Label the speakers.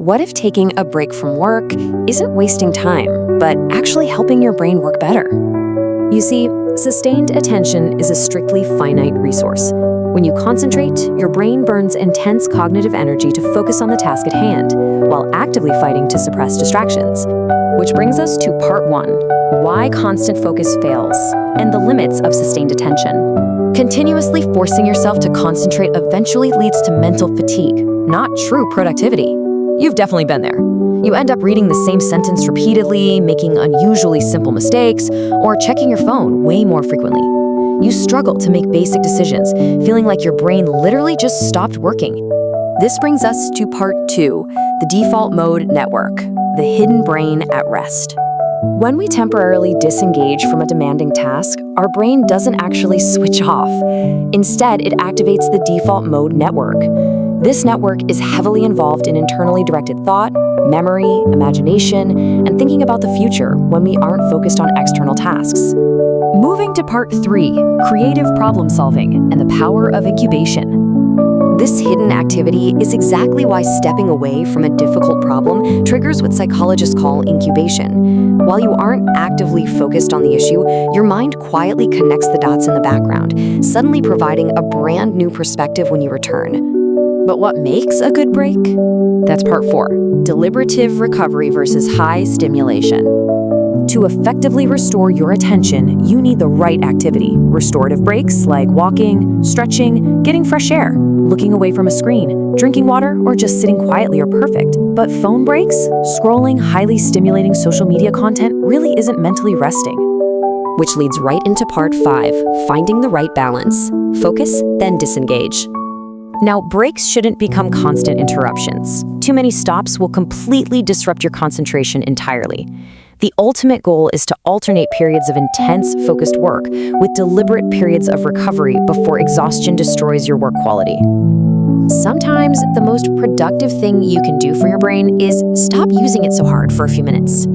Speaker 1: What if taking a break from work isn't wasting time, but actually helping your brain work better? You see, sustained attention is a strictly finite resource. When you concentrate, your brain burns intense cognitive energy to focus on the task at hand, while actively fighting to suppress distractions. Which brings us to part 1, why constant focus fails, and the limits of sustained attention. Continuously forcing yourself to concentrate eventually leads to mental fatigue, not true productivity. You've definitely been there. You end up reading the same sentence repeatedly, making unusually simple mistakes, or checking your phone way more frequently. You struggle to make basic decisions, feeling like your brain literally just stopped working. This brings us to part 2, the default mode network, the hidden brain at rest. When we temporarily disengage from a demanding task, our brain doesn't actually switch off. Instead, it activates the default mode network. This network is heavily involved in internally directed thought, memory, imagination, and thinking about the future when we aren't focused on external tasks. Moving to part 3, creative problem solving and the power of incubation. This hidden activity is exactly why stepping away from a difficult problem triggers what psychologists call incubation. While you aren't actively focused on the issue, your mind quietly connects the dots in the background, suddenly providing a brand new perspective when you return. But what makes a good break? That's part 4, deliberative recovery versus high stimulation. To effectively restore your attention, you need the right activity. Restorative breaks like walking, stretching, getting fresh air, looking away from a screen, drinking water, or just sitting quietly are perfect. But phone breaks, scrolling highly stimulating social media content really isn't mentally resting. Which leads right into part 5, finding the right balance. Focus, then disengage. Now, breaks shouldn't become constant interruptions. Too many stops will completely disrupt your concentration entirely. The ultimate goal is to alternate periods of intense, focused work with deliberate periods of recovery before exhaustion destroys your work quality. Sometimes, the most productive thing you can do for your brain is stop using it so hard for a few minutes.